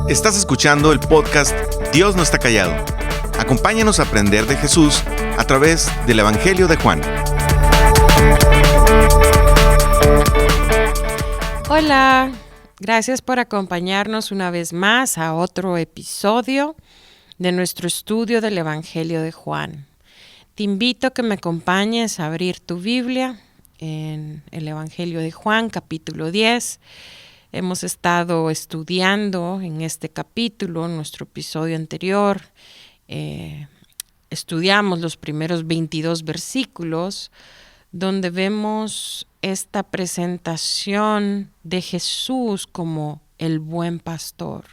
Estás escuchando el podcast Dios no está callado. Acompáñanos a aprender de Jesús a través del Evangelio de Juan. Hola, gracias por acompañarnos una vez más a otro episodio de nuestro estudio del Evangelio de Juan. Te invito a que me acompañes a abrir tu Biblia en el Evangelio de Juan, capítulo 10. Hemos estado estudiando en este capítulo, en nuestro episodio anterior. Estudiamos los primeros 22 versículos, donde vemos esta presentación de Jesús como el buen pastor.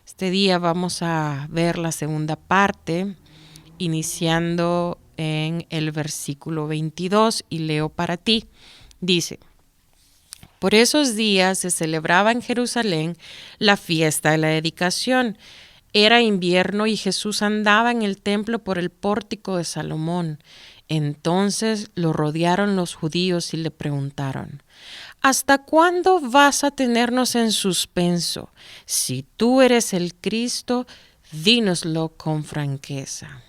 Este día vamos a ver la segunda parte, iniciando en el versículo 22, y leo para ti. Dice: Por esos días se celebraba en Jerusalén la fiesta de la dedicación. Era invierno y Jesús andaba en el templo por el pórtico de Salomón. Entonces lo rodearon los judíos y le preguntaron: ¿Hasta cuándo vas a tenernos en suspenso? Si tú eres el Cristo, dínoslo con franqueza.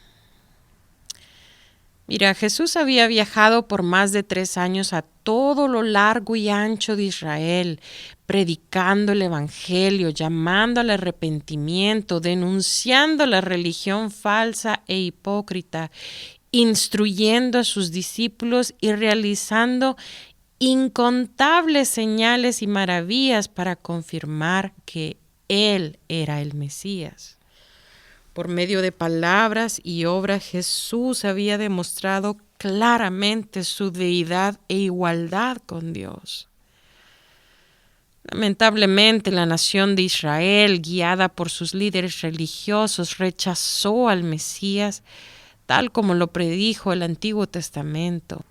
Mira, Jesús había viajado por más de 3 años a todo lo largo y ancho de Israel, predicando el Evangelio, llamando al arrepentimiento, denunciando la religión falsa e hipócrita, instruyendo a sus discípulos y realizando incontables señales y maravillas para confirmar que Él era el Mesías. Por medio de palabras y obras, Jesús había demostrado claramente su deidad e igualdad con Dios. Lamentablemente, la nación de Israel, guiada por sus líderes religiosos, rechazó al Mesías, tal como lo predijo el Antiguo Testamento.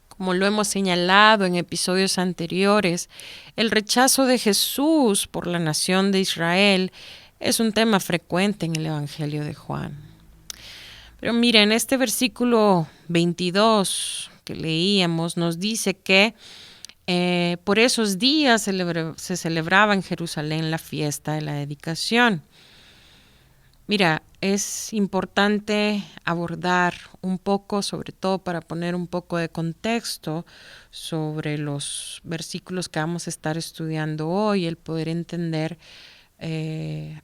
Como lo hemos señalado en episodios anteriores, el rechazo de Jesús por la nación de Israel es un tema frecuente en el Evangelio de Juan. Pero mira, en este versículo 22 que leíamos nos dice que por esos días se celebraba en Jerusalén la fiesta de la dedicación. Mira, es importante abordar un poco, sobre todo para poner un poco de contexto sobre los versículos que vamos a estar estudiando hoy, el poder entender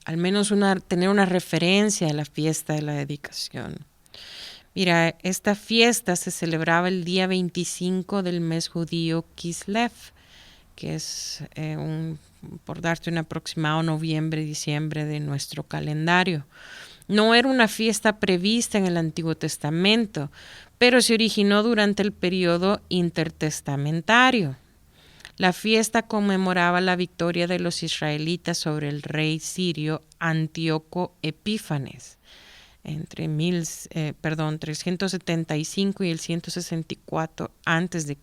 al menos tener una referencia a la fiesta de la dedicación. Mira, esta fiesta se celebraba el día 25 del mes judío Kislev, que es por darte un aproximado, noviembre-diciembre de nuestro calendario. No era una fiesta prevista en el Antiguo Testamento, pero se originó durante el periodo intertestamentario. La fiesta conmemoraba la victoria de los israelitas sobre el rey sirio Antíoco Epífanes entre 375 y el 164 a.C.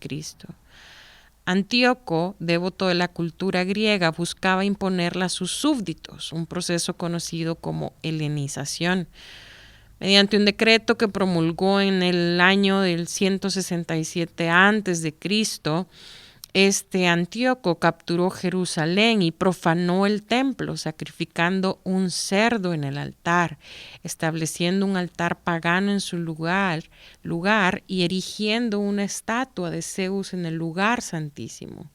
Antíoco, devoto de la cultura griega, buscaba imponerla a sus súbditos, un proceso conocido como helenización. Mediante un decreto que promulgó en el año del 167 a.C., Antíoco capturó Jerusalén y profanó el templo, sacrificando un cerdo en el altar, estableciendo un altar pagano en su lugar y erigiendo una estatua de Zeus en el lugar santísimo.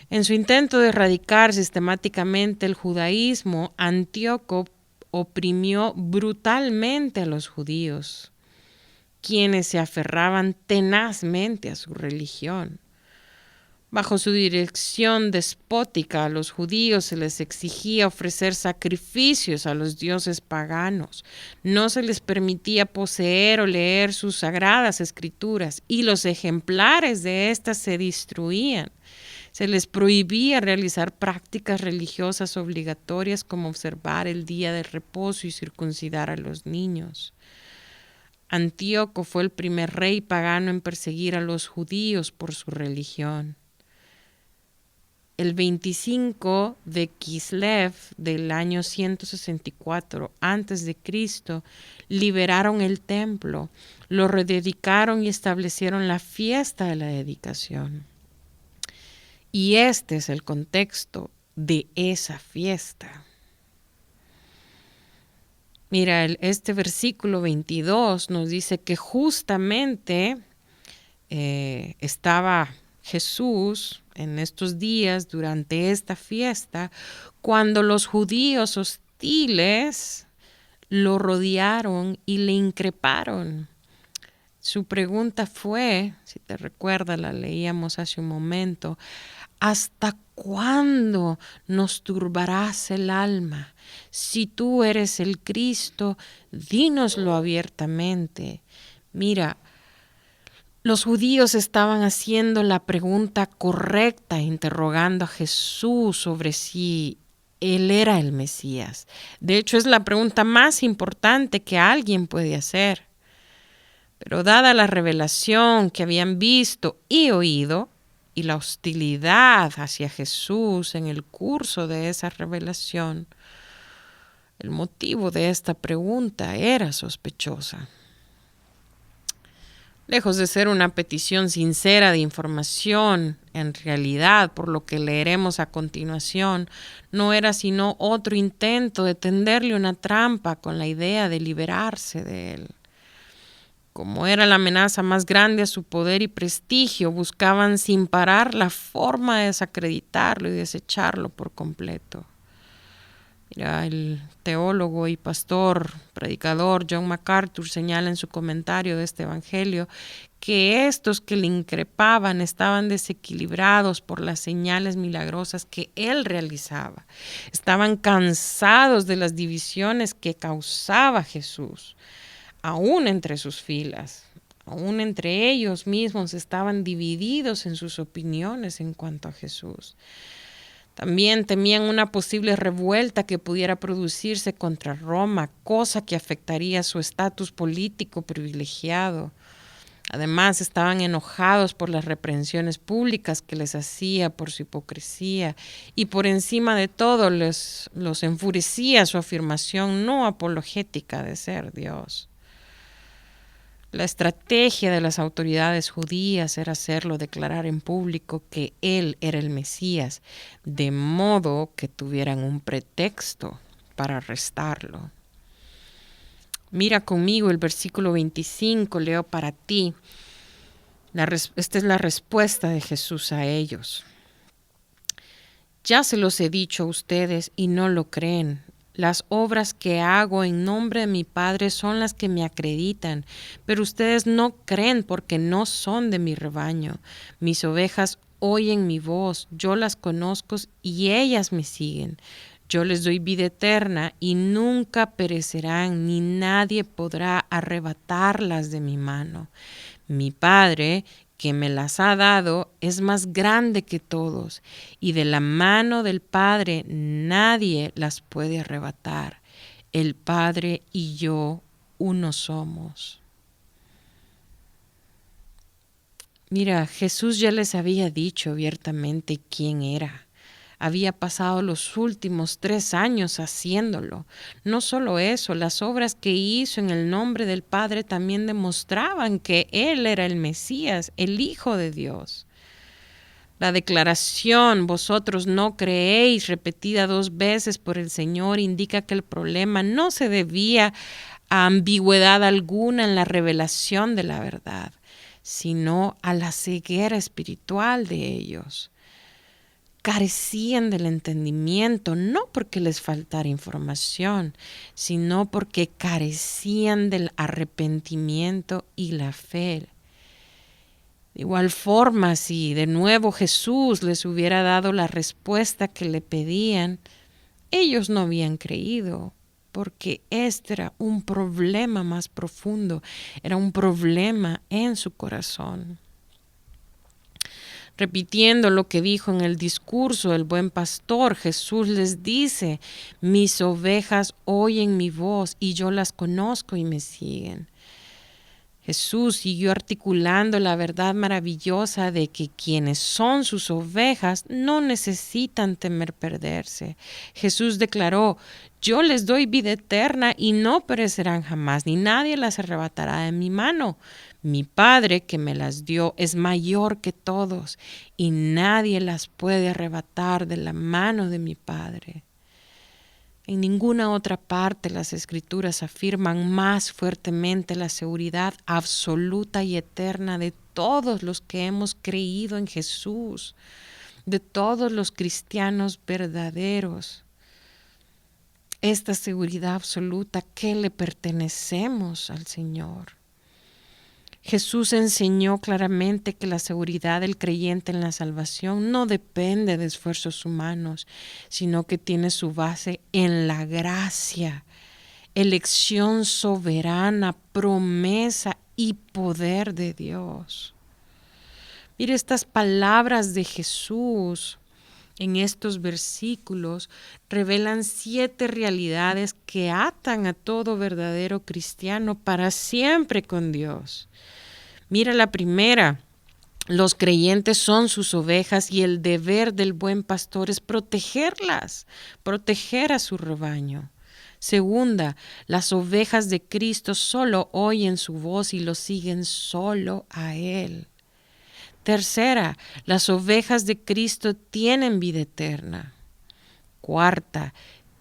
En su intento de erradicar sistemáticamente el judaísmo, Antíoco oprimió brutalmente a los judíos, quienes se aferraban tenazmente a su religión. Bajo su dirección despótica, a los judíos se les exigía ofrecer sacrificios a los dioses paganos. No se les permitía poseer o leer sus sagradas escrituras, y los ejemplares de estas se destruían. Se les prohibía realizar prácticas religiosas obligatorias como observar el día de reposo y circuncidar a los niños. Antíoco fue el primer rey pagano en perseguir a los judíos por su religión. El 25 de Kislev del año 164 a.C. liberaron el templo, lo rededicaron y establecieron la fiesta de la dedicación. Y este es el contexto de esa fiesta. Mira, este versículo 22 nos dice que justamente estaba Jesús en estos días durante esta fiesta cuando los judíos hostiles lo rodearon y le increparon. Su pregunta fue, si te recuerdas, la leíamos hace un momento, ¿hasta cuándo nos turbarás el alma? Si tú eres el Cristo, dínoslo abiertamente. Mira, los judíos estaban haciendo la pregunta correcta, interrogando a Jesús sobre si Él era el Mesías. De hecho, es la pregunta más importante que alguien puede hacer. Pero dada la revelación que habían visto y oído, y la hostilidad hacia Jesús en el curso de esa revelación, el motivo de esta pregunta era sospechosa. Lejos de ser una petición sincera de información, en realidad, por lo que leeremos a continuación, no era sino otro intento de tenderle una trampa con la idea de liberarse de él. Como era la amenaza más grande a su poder y prestigio, buscaban sin parar la forma de desacreditarlo y desecharlo por completo. Mira, el teólogo y pastor, predicador John MacArthur señala en su comentario de este evangelio que estos que le increpaban estaban desequilibrados por las señales milagrosas que él realizaba. Estaban cansados de las divisiones que causaba Jesús. Aún entre sus filas, aún entre ellos mismos estaban divididos en sus opiniones en cuanto a Jesús. También temían una posible revuelta que pudiera producirse contra Roma, cosa que afectaría su estatus político privilegiado. Además, estaban enojados por las reprensiones públicas que les hacía por su hipocresía y por encima de todo los enfurecía su afirmación no apologética de ser Dios. La estrategia de las autoridades judías era hacerlo declarar en público que él era el Mesías, de modo que tuvieran un pretexto para arrestarlo. Mira conmigo el versículo 25, leo para ti. Esta es la respuesta de Jesús a ellos. Ya se los he dicho a ustedes y no lo creen. Las obras que hago en nombre de mi Padre son las que me acreditan, pero ustedes no creen porque no son de mi rebaño. Mis ovejas oyen mi voz, yo las conozco y ellas me siguen. Yo les doy vida eterna y nunca perecerán, ni nadie podrá arrebatarlas de mi mano. Mi Padre, que me las ha dado, es más grande que todos, y de la mano del Padre nadie las puede arrebatar. El Padre y yo uno somos. Mira, Jesús ya les había dicho abiertamente quién era. Había pasado los últimos 3 años haciéndolo. No solo eso, las obras que hizo en el nombre del Padre también demostraban que Él era el Mesías, el Hijo de Dios. La declaración, vosotros no creéis, repetida 2 veces por el Señor, indica que el problema no se debía a ambigüedad alguna en la revelación de la verdad, sino a la ceguera espiritual de ellos. Carecían del entendimiento, no porque les faltara información, sino porque carecían del arrepentimiento y la fe. De igual forma, si de nuevo Jesús les hubiera dado la respuesta que le pedían, ellos no habían creído, porque este era un problema más profundo, era un problema en su corazón. Repitiendo lo que dijo en el discurso del buen pastor, Jesús les dice, mis ovejas oyen mi voz y yo las conozco y me siguen. Jesús siguió articulando la verdad maravillosa de que quienes son sus ovejas no necesitan temer perderse. Jesús declaró, yo les doy vida eterna y no perecerán jamás, ni nadie las arrebatará de mi mano. Mi Padre que me las dio es mayor que todos y nadie las puede arrebatar de la mano de mi Padre. En ninguna otra parte las Escrituras afirman más fuertemente la seguridad absoluta y eterna de todos los que hemos creído en Jesús, de todos los cristianos verdaderos. Esta seguridad absoluta que le pertenecemos al Señor. Jesús enseñó claramente que la seguridad del creyente en la salvación no depende de esfuerzos humanos, sino que tiene su base en la gracia, elección soberana, promesa y poder de Dios. Mire, estas palabras de Jesús en estos versículos revelan 7 realidades que atan a todo verdadero cristiano para siempre con Dios. Mira la primera: los creyentes son sus ovejas y el deber del buen pastor es protegerlas, proteger a su rebaño. Segunda, las ovejas de Cristo solo oyen su voz y lo siguen solo a Él. Tercera, las ovejas de Cristo tienen vida eterna. Cuarta,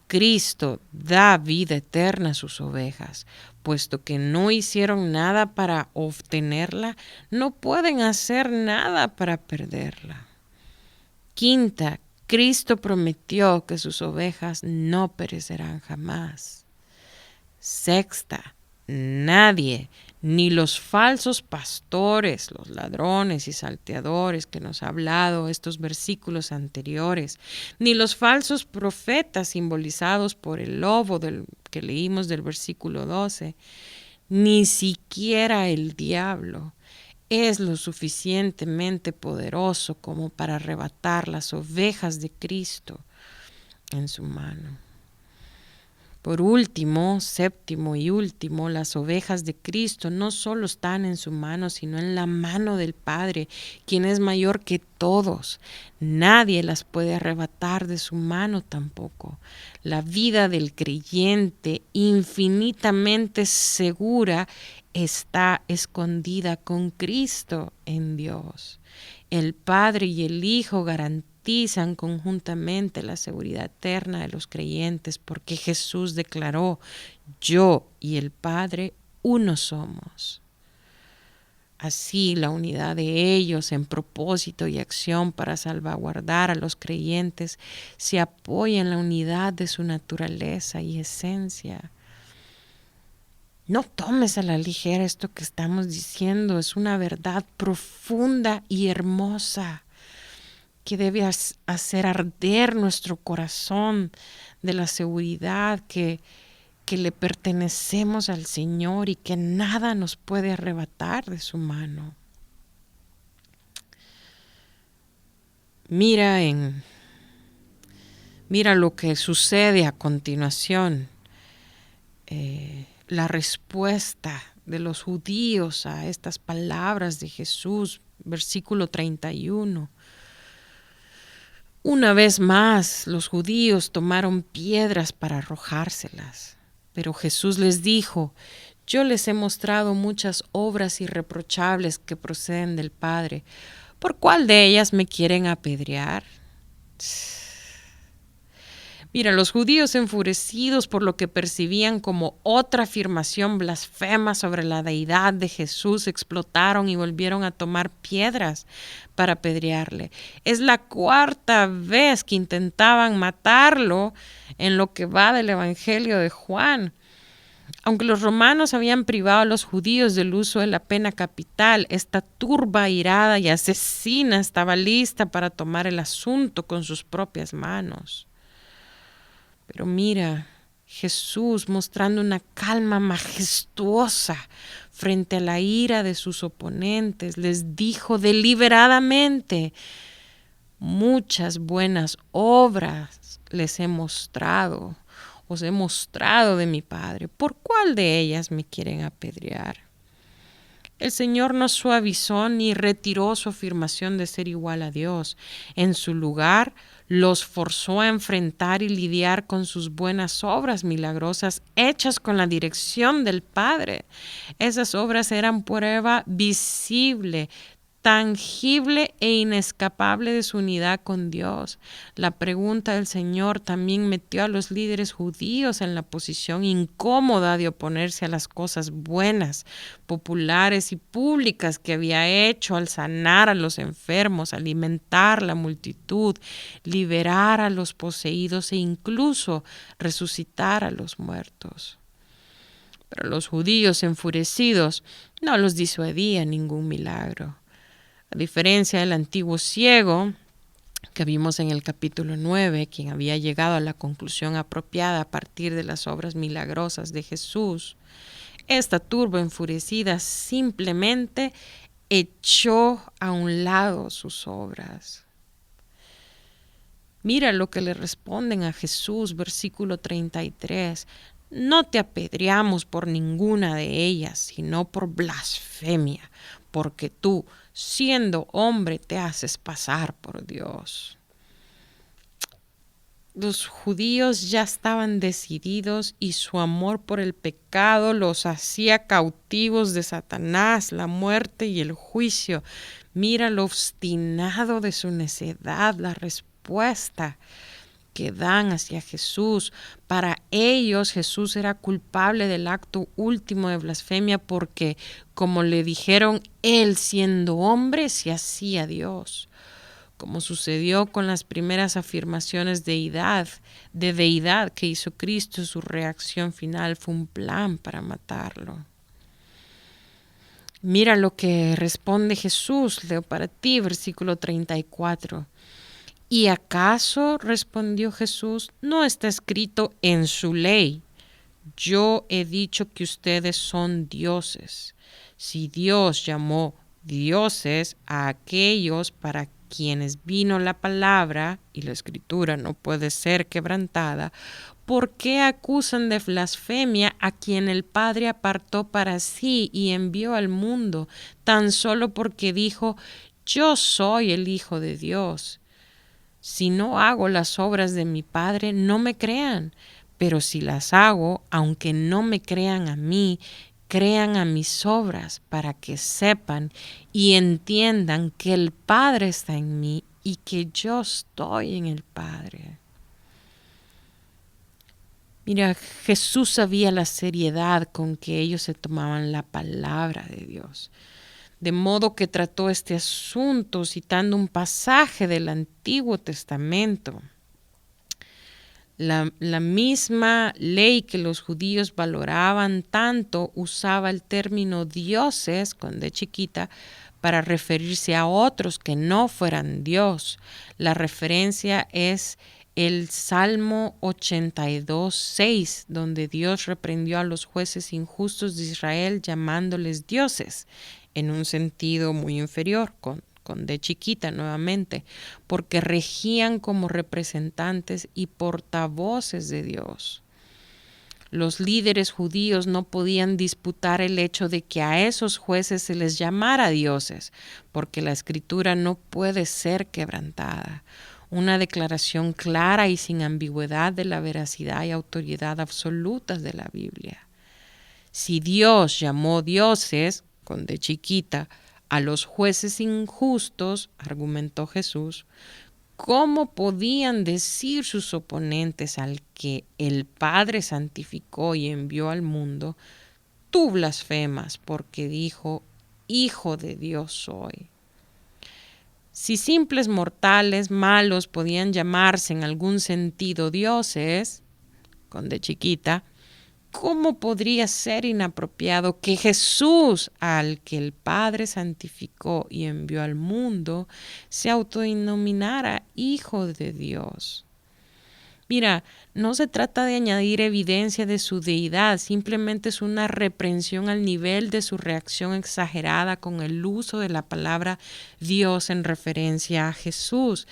Cristo da vida eterna a sus ovejas. Puesto que no hicieron nada para obtenerla, no pueden hacer nada para perderla. Quinta, Cristo prometió que sus ovejas no perecerán jamás. Sexta, nadie, ni los falsos pastores, los ladrones y salteadores que nos ha hablado estos versículos anteriores, ni los falsos profetas simbolizados por el lobo que leímos del versículo 12, ni siquiera el diablo es lo suficientemente poderoso como para arrebatar las ovejas de Cristo en su mano. Por último, séptimo y último, las ovejas de Cristo no solo están en su mano, sino en la mano del Padre, quien es mayor que todos. Nadie las puede arrebatar de su mano tampoco. La vida del creyente, infinitamente segura, está escondida con Cristo en Dios. El Padre y el Hijo garantizan conjuntamente la seguridad eterna de los creyentes, porque Jesús declaró: yo y el Padre uno somos. Así, la unidad de ellos en propósito y acción para salvaguardar a los creyentes se apoya en la unidad de su naturaleza y esencia. No tomes a la ligera esto que estamos diciendo, es una verdad profunda y hermosa que debe hacer arder nuestro corazón de la seguridad que le pertenecemos al Señor y que nada nos puede arrebatar de su mano. Mira lo que sucede a continuación. La respuesta de los judíos a estas palabras de Jesús, versículo 31. Una vez más, los judíos tomaron piedras para arrojárselas, pero Jesús les dijo: yo les he mostrado muchas obras irreprochables que proceden del Padre. ¿Por cuál de ellas me quieren apedrear? Mira, los judíos, enfurecidos por lo que percibían como otra afirmación blasfema sobre la deidad de Jesús, explotaron y volvieron a tomar piedras para apedrearle. Es la 4ª vez que intentaban matarlo en lo que va del Evangelio de Juan. Aunque los romanos habían privado a los judíos del uso de la pena capital, esta turba airada y asesina estaba lista para tomar el asunto con sus propias manos. Pero mira, Jesús, mostrando una calma majestuosa frente a la ira de sus oponentes, les dijo deliberadamente: muchas buenas obras les he mostrado, os he mostrado de mi Padre. ¿Por cuál de ellas me quieren apedrear? El Señor no suavizó ni retiró su afirmación de ser igual a Dios. En su lugar, los forzó a enfrentar y lidiar con sus buenas obras milagrosas hechas con la dirección del Padre. Esas obras eran prueba visible, tangible e inescapable de su unidad con Dios. La pregunta del Señor también metió a los líderes judíos en la posición incómoda de oponerse a las cosas buenas, populares y públicas que había hecho al sanar a los enfermos, alimentar la multitud, liberar a los poseídos e incluso resucitar a los muertos. Pero los judíos enfurecidos no los disuadía ningún milagro. A diferencia del antiguo ciego que vimos en el capítulo 9, quien había llegado a la conclusión apropiada a partir de las obras milagrosas de Jesús, esta turba enfurecida simplemente echó a un lado sus obras. Mira lo que le responden a Jesús, versículo 33. No te apedreamos por ninguna de ellas, sino por blasfemia, porque tú, siendo hombre, te haces pasar por Dios. Los judíos ya estaban decididos y su amor por el pecado los hacía cautivos de Satanás, la muerte y el juicio. Mira lo obstinado de su necedad, la respuesta que dan hacia Jesús. Para ellos Jesús era culpable del acto último de blasfemia porque, como le dijeron, él siendo hombre se hacía Dios. Como sucedió con las primeras afirmaciones de deidad que hizo Cristo, su reacción final fue un plan para matarlo. Mira lo que responde Jesús, leo para ti, versículo 34. ¿Y acaso, respondió Jesús, no está escrito en su ley? Yo he dicho que ustedes son dioses. Si Dios llamó dioses a aquellos para quienes vino la palabra, y la escritura no puede ser quebrantada, ¿por qué acusan de blasfemia a quien el Padre apartó para sí y envió al mundo, tan solo porque dijo, yo soy el Hijo de Dios? Si no hago las obras de mi Padre, no me crean, pero si las hago, aunque no me crean a mí, crean a mis obras para que sepan y entiendan que el Padre está en mí y que yo estoy en el Padre. Mira, Jesús sabía la seriedad con que ellos se tomaban la palabra de Dios. De modo que trató este asunto citando un pasaje del Antiguo Testamento. La misma ley que los judíos valoraban tanto usaba el término dioses, con D chiquita, para referirse a otros que no fueran Dios. La referencia es el Salmo 82:6, donde Dios reprendió a los jueces injustos de Israel llamándoles dioses, en un sentido muy inferior, con D chiquita nuevamente, porque regían como representantes y portavoces de Dios. Los líderes judíos no podían disputar el hecho de que a esos jueces se les llamara dioses, porque la escritura no puede ser quebrantada. Una declaración clara y sin ambigüedad de la veracidad y autoridad absolutas de la Biblia. Si Dios llamó dioses, con D chiquita, a los jueces injustos, argumentó Jesús, ¿cómo podían decir sus oponentes al que el Padre santificó y envió al mundo, tú blasfemas porque dijo, Hijo de Dios soy? Si simples mortales malos podían llamarse en algún sentido dioses, con D chiquita, ¿cómo podría ser inapropiado que Jesús, al que el Padre santificó y envió al mundo, se autodenominara Hijo de Dios? Mira, no se trata de añadir evidencia de su deidad, simplemente es una reprensión al nivel de su reacción exagerada con el uso de la palabra Dios en referencia a Jesús.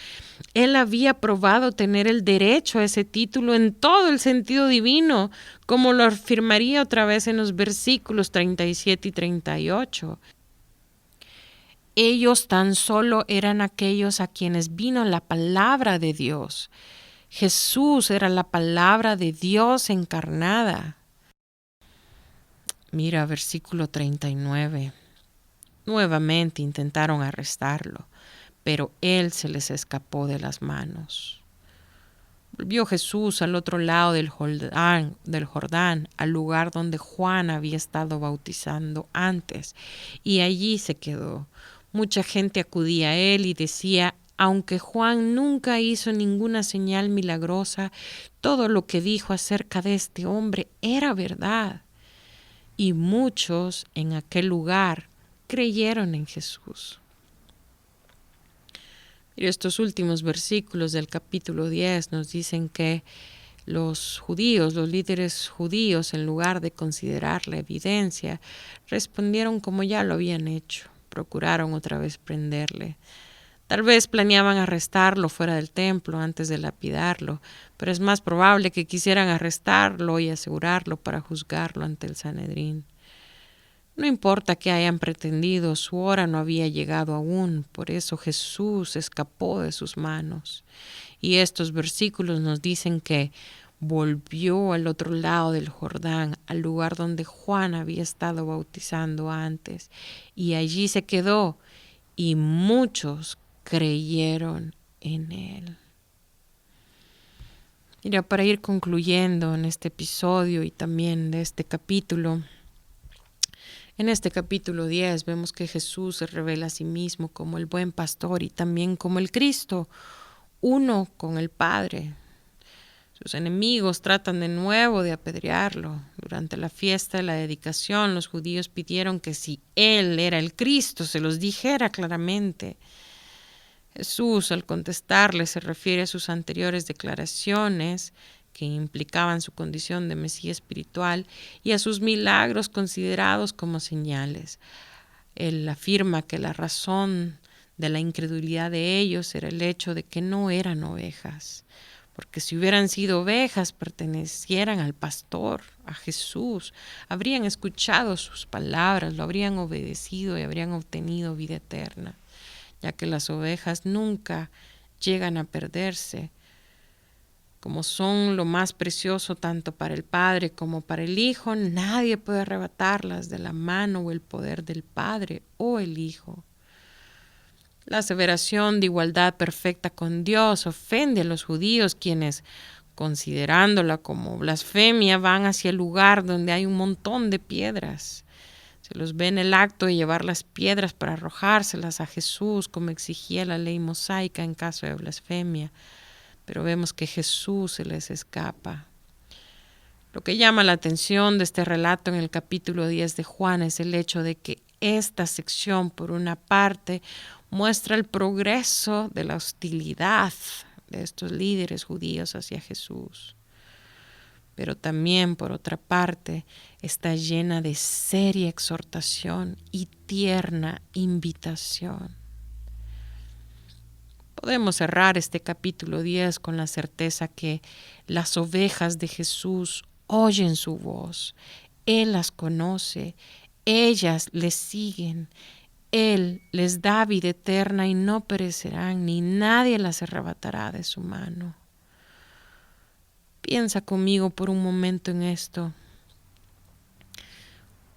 Él había probado tener el derecho a ese título en todo el sentido divino, como lo afirmaría otra vez en los versículos 37 y 38. Ellos tan solo eran aquellos a quienes vino la palabra de Dios. Jesús era la palabra de Dios encarnada. Mira, versículo 39. Nuevamente intentaron arrestarlo, pero él se les escapó de las manos. Volvió Jesús al otro lado del Jordán, al lugar donde Juan había estado bautizando antes, y allí se quedó. Mucha gente acudía a él y decía: aunque Juan nunca hizo ninguna señal milagrosa, todo lo que dijo acerca de este hombre era verdad. Y muchos en aquel lugar creyeron en Jesús. Y estos últimos versículos del capítulo 10 nos dicen que los judíos, los líderes judíos, en lugar de considerar la evidencia, respondieron como ya lo habían hecho. Procuraron otra vez prenderle. Tal vez planeaban arrestarlo fuera del templo antes de lapidarlo, pero es más probable que quisieran arrestarlo y asegurarlo para juzgarlo ante el Sanedrín. No importa que hayan pretendido, su hora no había llegado aún, por eso Jesús escapó de sus manos. Y estos versículos nos dicen que volvió al otro lado del Jordán, al lugar donde Juan había estado bautizando antes, y allí se quedó, y muchos creyeron en él. Mira, para ir concluyendo en este episodio y también de este capítulo, en este capítulo 10 vemos que Jesús se revela a sí mismo como el buen pastor y también como el Cristo, uno con el Padre. Sus enemigos tratan de nuevo de apedrearlo. Durante la fiesta de la dedicación, los judíos pidieron que si él era el Cristo, se los dijera claramente. Jesús, al contestarle, se refiere a sus anteriores declaraciones que implicaban su condición de Mesías espiritual y a sus milagros considerados como señales. Él afirma que la razón de la incredulidad de ellos era el hecho de que no eran ovejas, porque si hubieran sido ovejas, pertenecieran al pastor, a Jesús, habrían escuchado sus palabras, lo habrían obedecido y habrían obtenido vida eterna, ya que las ovejas nunca llegan a perderse. Como son lo más precioso tanto para el Padre como para el Hijo, nadie puede arrebatarlas de la mano o el poder del Padre o el Hijo. La aseveración de igualdad perfecta con Dios ofende a los judíos, quienes, considerándola como blasfemia, van hacia el lugar donde hay un montón de piedras. Se los ve en el acto de llevar las piedras para arrojárselas a Jesús, como exigía la ley mosaica en caso de blasfemia. Pero vemos que Jesús se les escapa. Lo que llama la atención de este relato en el capítulo 10 de Juan es el hecho de que esta sección, por una parte, muestra el progreso de la hostilidad de estos líderes judíos hacia Jesús. Pero también, por otra parte, está llena de seria exhortación y tierna invitación. Podemos cerrar este capítulo 10 con la certeza que las ovejas de Jesús oyen su voz. Él las conoce, ellas le siguen. Él les da vida eterna y no perecerán, ni nadie las arrebatará de su mano. Piensa conmigo por un momento en esto.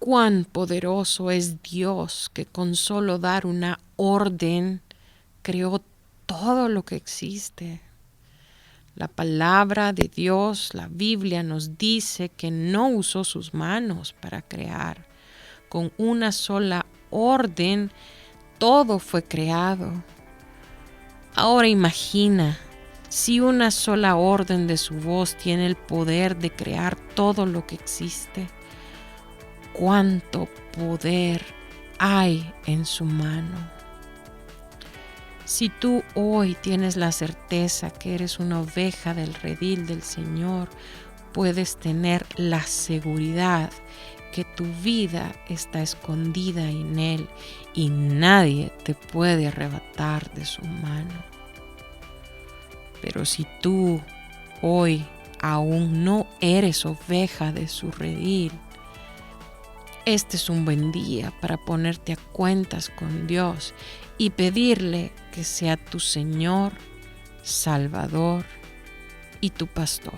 Cuán poderoso es Dios que con solo dar una orden creó todo lo que existe. La palabra de Dios, la Biblia, nos dice que no usó sus manos para crear. Con una sola orden, todo fue creado. Ahora imagina, si una sola orden de su voz tiene el poder de crear todo lo que existe, ¿cuánto poder hay en su mano? Si tú hoy tienes la certeza que eres una oveja del redil del Señor, puedes tener la seguridad que tu vida está escondida en Él y nadie te puede arrebatar de su mano. Pero si tú hoy aún no eres oveja de su redil, Este es un buen día para ponerte a cuentas con Dios y pedirle que sea tu Señor, Salvador y tu pastor.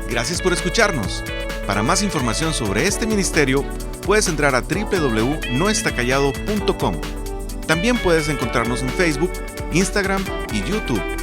Gracias por escucharnos. Para más información sobre este ministerio, puedes entrar a www.noestacallado.com. También puedes encontrarnos en Facebook, Instagram y YouTube.